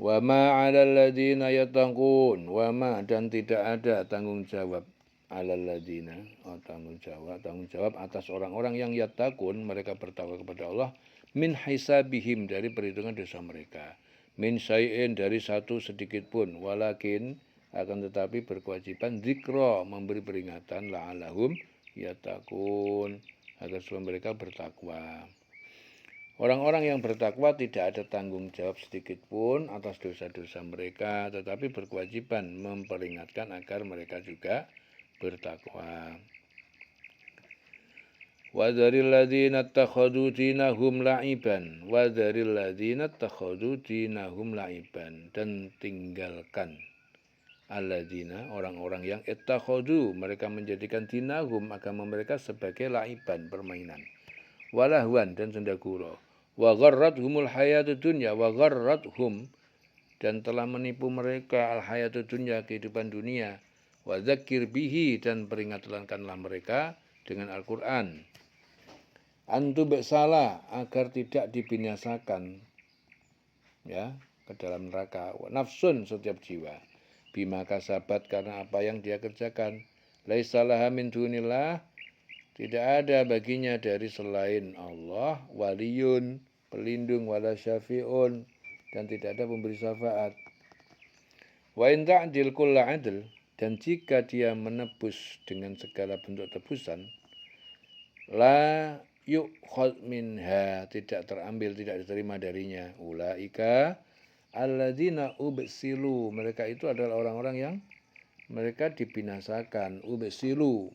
Wa ma 'alal ladzina yattaqun, wa ma dan tidak ada tanggung jawab 'alal ladzina, tanggung jawab atas orang-orang yang yattaqun, mereka bertakwa kepada Allah, min hisabihim dari perhitungan dosa mereka. Min syai'in dari satu sedikit pun, walakin akan tetapi berkewajiban dzikra memberi peringatan la'alahum yattaqun agar supaya mereka bertakwa. Orang-orang yang bertakwa tidak ada tanggung jawab sedikit pun atas dosa-dosa mereka, tetapi berkewajiban memperingatkan agar mereka juga bertakwa. Wadharil ladzina ittakhadhu dinahum la'iban, wadharil ladzina ittakhadhu dinahum la'iban, dan tinggalkan alladzina orang-orang yang ittakhadhu mereka menjadikan dinahum agama mereka sebagai la'iban permainan, walahwan dan sendagura, wa gharrathumul hayatud dunya, wa gharrathum dan telah menipu mereka al hayatud dunya kehidupan dunia, wa dzakir bihi dan peringatkanlah mereka dengan Al-Qur'an, antu salah agar tidak dibinasakan ya ke dalam neraka, nafsun setiap jiwa, bima kasabat karena apa yang dia kerjakan, laisalaha min dunillah tidak ada baginya dari selain Allah waliyun pelindung wala syafi'un dan tidak ada pemberi syafaat. Wa in ta'dil kulla adl dan jika dia menebus dengan segala bentuk tebusan, la yukhad minha tidak terambil, tidak diterima darinya. Ulaika alladzina ubsilu mereka itu adalah orang-orang yang mereka dibinasakan. Ubsilu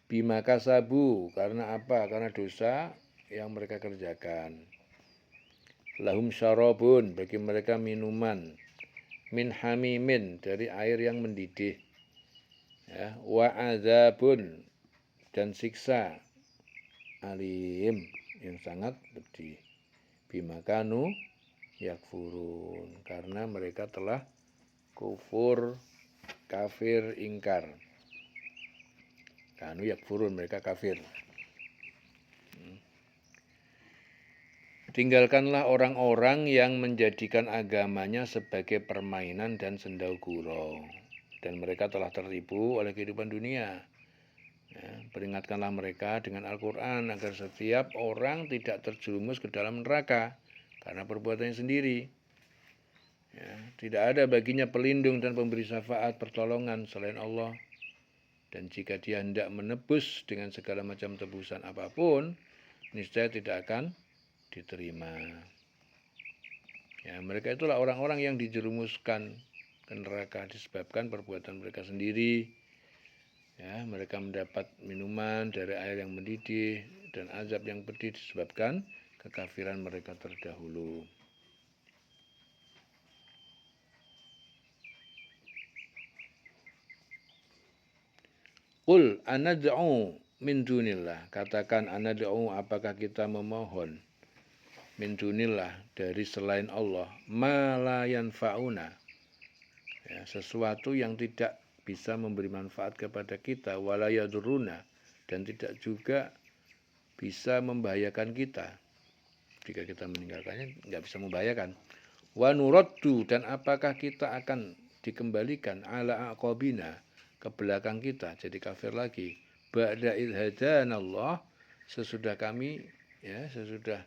bima kasabu karena apa? Karena dosa yang mereka kerjakan. Lahum syarabun bagi mereka minuman min hamimin dari air yang mendidih, ya, wa adzabun dan siksa alim yang sangat pedih, bimakanu yakfurun karena mereka telah kufur, kafir, ingkar. Kanu yakfurun mereka kafir. Tinggalkanlah orang-orang yang menjadikan agamanya sebagai permainan dan sendau gurau, dan mereka telah tertipu oleh kehidupan dunia. Ya, peringatkanlah mereka dengan Al-Quran agar setiap orang tidak terjerumus ke dalam neraka karena perbuatannya sendiri. Ya, tidak ada baginya pelindung dan pemberi syafaat pertolongan selain Allah. Dan jika dia hendak menebus dengan segala macam tebusan apapun, niscaya tidak akan diterima. Ya, mereka itulah orang-orang yang dijerumuskan ke neraka disebabkan perbuatan mereka sendiri. Ya, mereka mendapat minuman dari air yang mendidih dan azab yang pedih disebabkan kekafiran mereka terdahulu. Qul anad'u min dunillah, katakan anad'u apakah kita memohon min dunillah dari selain Allah, ma la yanfa'una, ya, sesuatu yang tidak bisa memberi manfaat kepada kita, wala yaduruna dan tidak juga bisa membahayakan kita. Jika kita meninggalkannya nggak bisa membahayakan. Wa nuraddu dan apakah kita akan dikembalikan ala aqabina ke belakang kita jadi kafir lagi. Ba'da idh hadanallah sesudah kami ya sesudah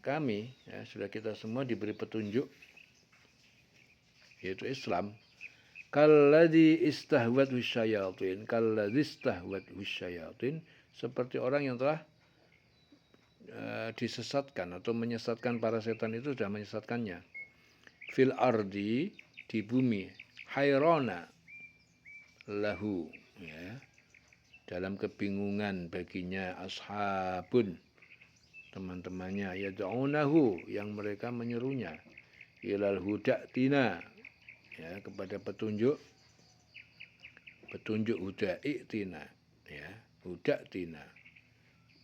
kami ya sudah kita semua diberi petunjuk yaitu Islam. Kalladzi istahwat husyayatin, kalladzi istahwat husyayatin seperti orang yang telah disesatkan atau menyesatkan para setan itu sudah menyesatkannya. Fil ardi di bumi, hayrona lahu ya dalam kebingungan baginya ashabun teman-temannya yad'unahu yang mereka menyerunya ilal hudatina ya kepada petunjuk huda'itina ya huda'itina.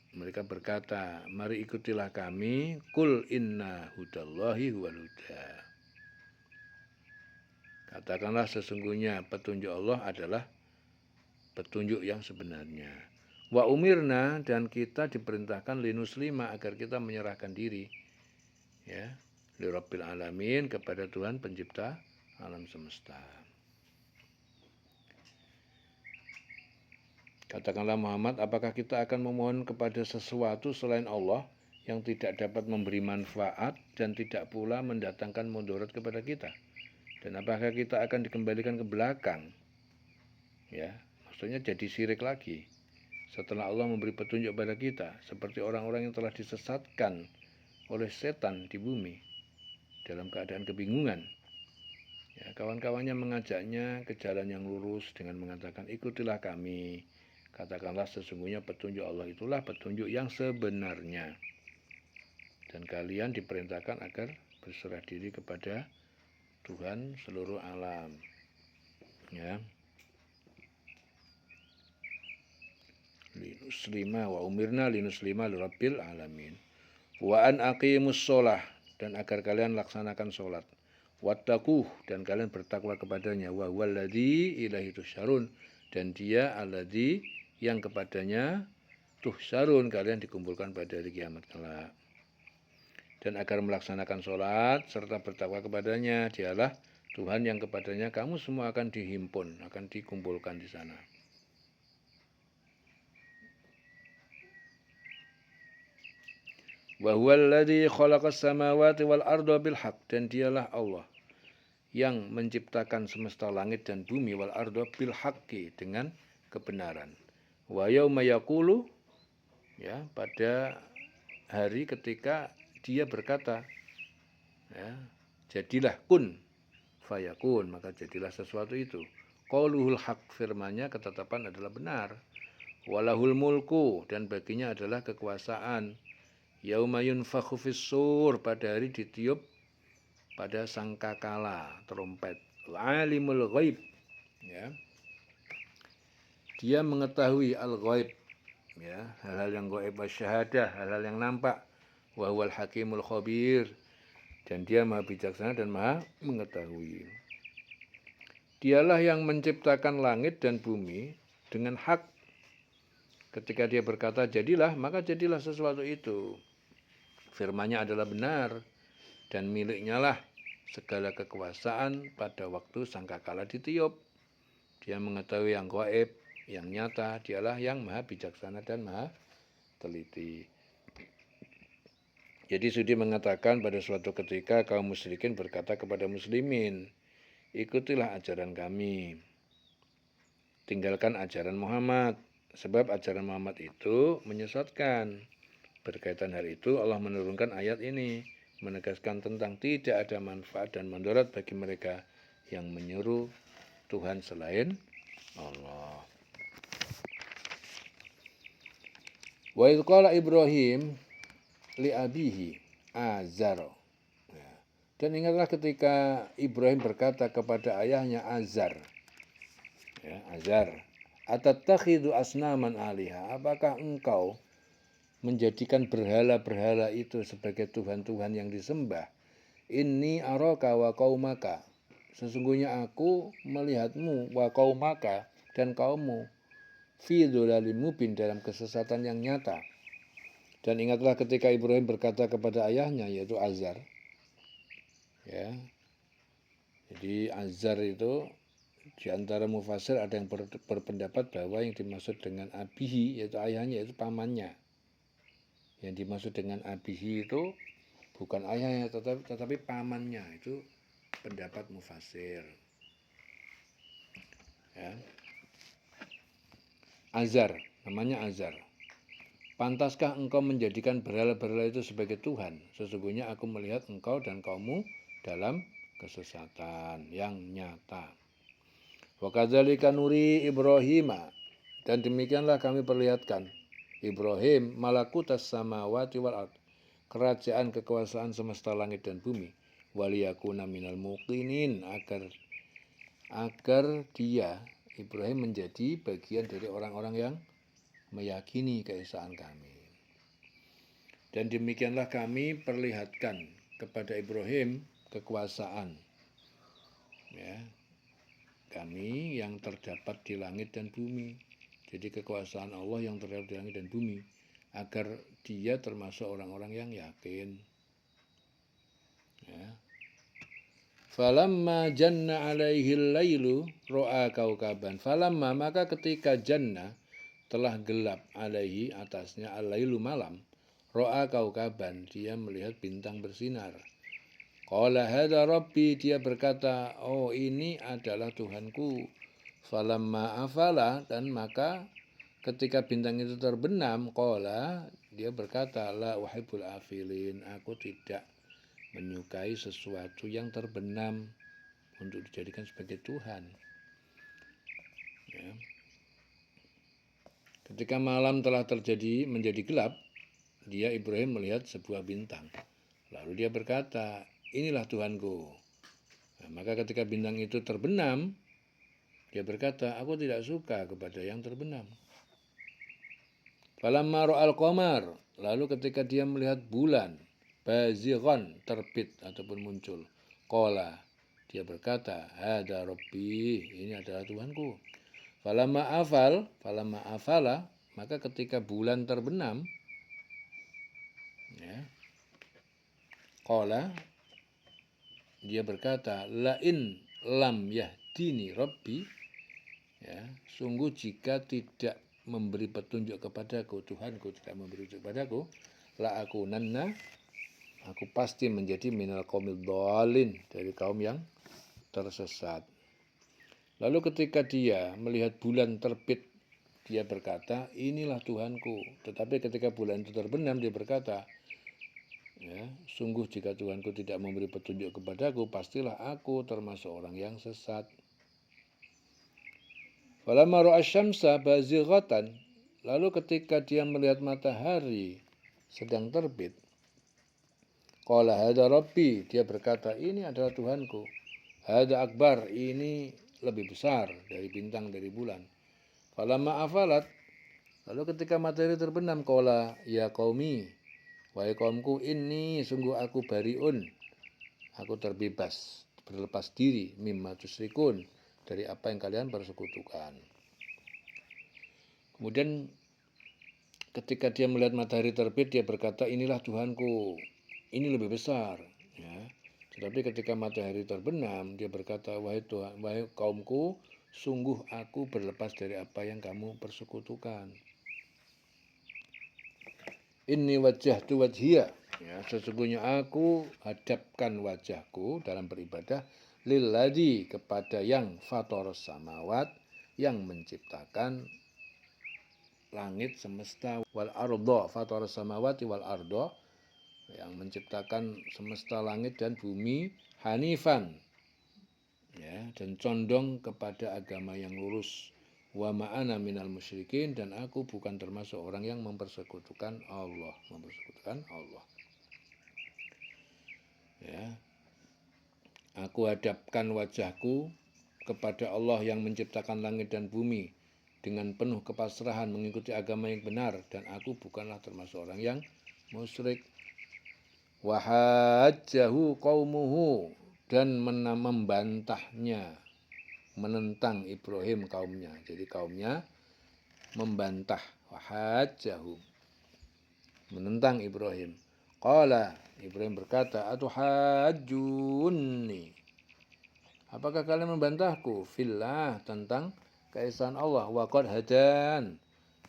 Mereka berkata, mari ikutilah kami, kul inna hudallahi huwal huda. Katakanlah sesungguhnya petunjuk Allah adalah petunjuk yang sebenarnya. Wa umirna dan kita diperintahkan linuslima agar kita menyerahkan diri. Ya, li rabbil alamin, kepada Tuhan pencipta alam semesta. Katakanlah Muhammad, apakah kita akan memohon kepada sesuatu selain Allah yang tidak dapat memberi manfaat dan tidak pula mendatangkan mudarat kepada kita? Dan apakah kita akan dikembalikan ke belakang? Ya, maksudnya jadi syirik lagi. Setelah Allah memberi petunjuk pada kita, seperti orang-orang yang telah disesatkan oleh setan di bumi dalam keadaan kebingungan. Ya, kawan-kawannya mengajaknya ke jalan yang lurus dengan mengatakan, ikutilah kami. Katakanlah sesungguhnya petunjuk Allah itulah petunjuk yang sebenarnya. Dan kalian diperintahkan agar berserah diri kepada Tuhan seluruh alam. Ya. Linuslima wa umirna linuslima lirabbil alamin. Wa an aqimus sholah, dan agar kalian laksanakan sholat. Wattaquh, dan kalian bertakwa kepadanya. Wa huwallazi ilaihi tusyarun, dan dia alladzi yang kepadanya tuhsyarun, kalian dikumpulkan pada hari kiamat kelak. Dan agar melaksanakan sholat serta bertakwa kepadanya, dialah Tuhan yang kepadanya kamu semua akan dihimpun, akan dikumpulkan di sana. Wa huwallazi khalaqas samawati wal arda bil haqq, dan dialah Allah yang menciptakan semesta langit dan bumi wal arda bil haqqi, dengan kebenaran. Wa yauma yaqulu, ya, pada hari ketika dia berkata, ya, jadilah kun fayakun, maka jadilah sesuatu itu. Qauluhul haq, firman-Nya ketetapan adalah benar. Walahul mulku, dan baginya adalah kekuasaan. Yauma yunfakhu fis-sur, pada hari ditiup pada sangkakala trompet. Alimul ghaib, ya. Dia mengetahui al-ghaib, ya, hal-hal yang gaib, wasyahadah, hal-hal yang nampak. Wa huwal hakimul khabir, dan dia maha bijaksana dan maha mengetahui. Dialah yang menciptakan langit dan bumi dengan hak. Ketika dia berkata jadilah, maka jadilah sesuatu itu. Firman-Nya adalah benar, dan miliknya lah segala kekuasaan pada waktu sangkakala ditiup. Dia mengetahui yang gaib, yang nyata. Dialah yang maha bijaksana dan maha teliti. Jadi Sudi mengatakan pada suatu ketika kaum musyrikin berkata kepada muslimin, ikutilah ajaran kami, tinggalkan ajaran Muhammad, sebab ajaran Muhammad itu menyesatkan. Berkaitan hal itu Allah menurunkan ayat ini, menegaskan tentang tidak ada manfaat dan mudarat bagi mereka yang menyeru Tuhan selain Allah. Wa idh qala Ibrahim li abihi Azar. Dan ingatlah ketika Ibrahim berkata kepada ayahnya Azar, ya, Azar, atattakhidhu asnaman aliha, apakah engkau menjadikan berhala-berhala itu sebagai Tuhan-Tuhan yang disembah? Inni araka wa qaumaka, sesungguhnya aku melihatmu, wa qaumaka, dan kaummu, fi dzalalim mubin, dalam kesesatan yang nyata. Dan ingatlah ketika Ibrahim berkata kepada ayahnya, yaitu Azar, ya. Jadi Azar itu di antara mufassir ada yang berpendapat bahwa yang dimaksud dengan abihi, yaitu ayahnya, yaitu pamannya. Yang dimaksud dengan abihi itu bukan ayahnya, tetapi pamannya. Itu pendapat mufassir. Ya. Azar, namanya Azar. Pantaskah engkau menjadikan berhala-berhala itu sebagai Tuhan? Sesungguhnya aku melihat engkau dan kaummu dalam kesesatan yang nyata. Wa kadzalika nuri Ibrahima, dan demikianlah kami perlihatkan Ibrahim malakutas samawati wal ard, kerajaan kekuasaan semesta langit dan bumi, waliyakuna minal muqinin, agar dia Ibrahim menjadi bagian dari orang-orang yang meyakini keesaan kami. Dan demikianlah kami perlihatkan kepada Ibrahim kekuasaan, ya, kami yang terdapat di langit dan bumi. Jadi kekuasaan Allah yang terdapat di langit dan bumi, agar dia termasuk orang-orang yang yakin. Ya. Falamma janna alaihil lailu ro'a kaukaban. Falamma, maka ketika janna telah gelap alaihi atasnya al-lailu malam, ro'a kaukaban, dia melihat bintang bersinar. Qala hadza rabbi, dia berkata, oh ini adalah Tuhanku. Falamma afala, dan maka ketika bintang itu terbenam, qala, dia berkata, la uhibbul afilin, aku tidak menyukai sesuatu yang terbenam untuk dijadikan sebagai Tuhan. Ya. Ketika malam telah terjadi menjadi gelap, dia Ibrahim melihat sebuah bintang. Lalu dia berkata, inilah Tuhanku. Nah, maka ketika bintang itu terbenam, dia berkata, aku tidak suka kepada yang terbenam. Falamma ra'al qamar, lalu ketika dia melihat bulan, bazighan, terbit ataupun muncul, qala, dia berkata, hadza rabbi, ini adalah Tuhanku. Falamma afala, maka ketika bulan terbenam, ya, qala, dia berkata, lain lam yahdini rabbi, ya, sungguh jika tidak memberi petunjuk kepadaku, Tuhanku tidak memberi petunjuk kepadaku, la aku nanna, aku pasti menjadi minal qaumil dhalin, dari kaum yang tersesat. Lalu ketika dia melihat bulan terbit, dia berkata, inilah Tuhanku. Tetapi ketika bulan itu terbenam, dia berkata, ya, sungguh jika Tuhanku tidak memberi petunjuk kepadaku, pastilah aku termasuk orang yang sesat. Falamma ra'a syamsa bazighatan, lalu ketika dia melihat matahari sedang terbit, qala hadza rabbi, dia berkata, ini adalah Tuhanku. Hadza akbar, ini lebih besar dari bintang, dari bulan. Falamma afalat, lalu ketika matahari terbenam, qala ya qaumi, wahai kaumku, ini sungguh aku bariun, aku terbebas, berlepas diri, mimma tusyrikun, dari apa yang kalian persekutukan. Kemudian ketika dia melihat matahari terbit, dia berkata, inilah Tuhanku, ini lebih besar. Ya. Tetapi ketika matahari terbenam, dia berkata, wahai Tuhan, wahai kaumku, sungguh aku berlepas dari apa yang kamu persekutukan. Inni wajjahtu wajhiya, ya, sesungguhnya aku hadapkan wajahku dalam beribadah lilladzi, kepada yang fatoros samawat, yang menciptakan langit semesta, wal ardo, fatoros samawati wal ardo, yang menciptakan semesta langit dan bumi, hanifan, ya, dan condong kepada agama yang lurus, wa ma'ana minal musyrikin, dan aku bukan termasuk orang yang mempersekutukan Allah, ya. Aku hadapkan wajahku kepada Allah yang menciptakan langit dan bumi dengan penuh kepasrahan mengikuti agama yang benar, dan aku bukanlah termasuk orang yang musyrik. Wahajjahu qaumuhu, dan membantahnya, menentang Ibrahim kaumnya. Jadi kaumnya membantah, wahajjahu, menentang Ibrahim. Qala, Ibrahim berkata, atuhajjunni, apakah kalian membantahku fillah, tentang keesaan Allah, wa qad hadan,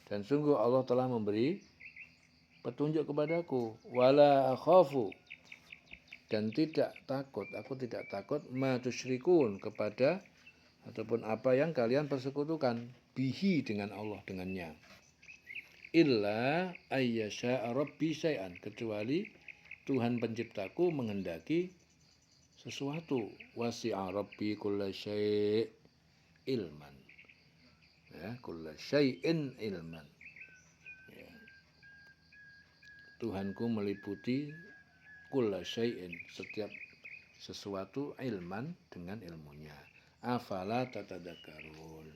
dan sungguh Allah telah memberi petunjuk kepadaku, wala akhafu, dan tidak takut, aku tidak takut, ma tusyrikun, kepada ataupun apa yang kalian persekutukan, bihi, dengan Allah, dengannya, illa ayyasha rabbi syai'an, kecuali Tuhan penciptaku menghendaki sesuatu, wasi'a rabbi kulla syai' ilman, ya, kulla syai'in ilman, ya. Tuhanku meliputi kulla syai'in, setiap sesuatu, ilman, dengan ilmunya. Afala tatadzakarun,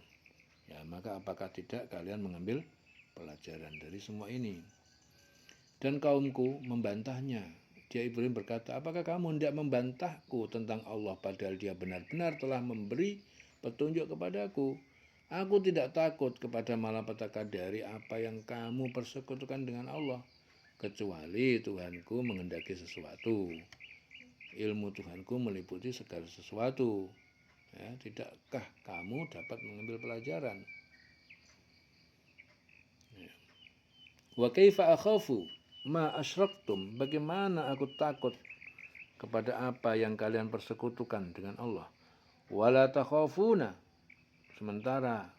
ya, maka apakah tidak kalian mengambil pelajaran dari semua ini? Dan kaumku membantahnya. Dia Ibrahim berkata, apakah kamu hendak membantahku tentang Allah, padahal dia benar-benar telah memberi petunjuk kepadaku? Aku tidak takut kepada malapetaka dari apa yang kamu persekutukan dengan Allah, kecuali Tuhanku menghendaki sesuatu. ilmu Tuhanku meliputi segala sesuatu. Ya, tidakkah kamu dapat mengambil pelajaran? Wa kaifa akhafu ma asyraktum, bagaimana aku takut kepada apa yang kalian persekutukan dengan Allah. Wala takhafuna, sementara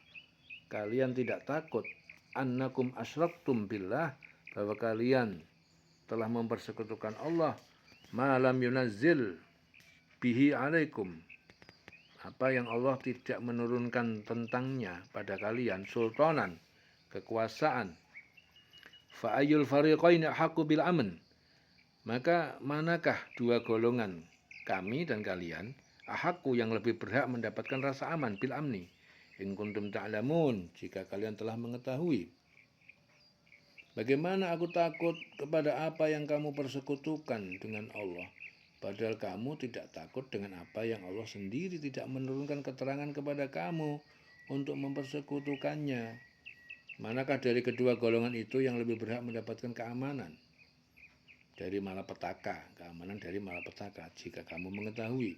kalian tidak takut, annakum asyraktum billah, bahwa kalian telah mempersekutukan Allah, ma lam yunazzil bihi alaikum, apa yang Allah tidak menurunkan tentangnya pada kalian, sultanan, kekuasaan. Fa ayyul fariqaini haqqu bil aman, maka manakah dua golongan, kami dan kalian, ahakku yang lebih berhak mendapatkan rasa aman, bil amni, in kuntum ta'lamun, jika kalian telah mengetahui. Bagaimana aku takut kepada apa yang kamu persekutukan dengan Allah, padahal kamu tidak takut dengan apa yang Allah sendiri tidak menurunkan keterangan kepada kamu untuk mempersekutukannya. Manakah dari kedua golongan itu yang lebih berhak mendapatkan keamanan dari malapetaka, keamanan dari malapetaka, jika kamu mengetahui.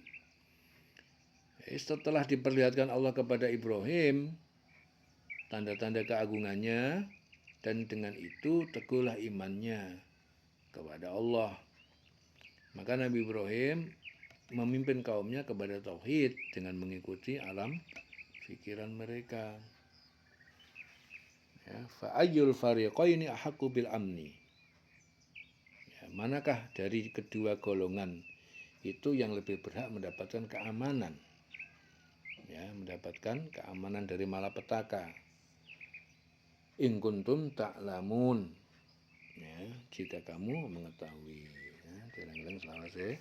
Setelah diperlihatkan Allah kepada Ibrahim tanda-tanda keagungannya, dan dengan itu teguhlah imannya kepada Allah. Maka Nabi Ibrahim memimpin kaumnya kepada tauhid dengan mengikuti alam pikiran mereka. Ya, fa ayyul fariqaini ahaqqu bil amni, ya, manakah dari kedua golongan itu yang lebih berhak mendapatkan keamanan, ya, mendapatkan keamanan dari malapetaka. In kuntum ta'lamun, ya, jika kamu mengetahui. Ya, dereng-dereng selawase.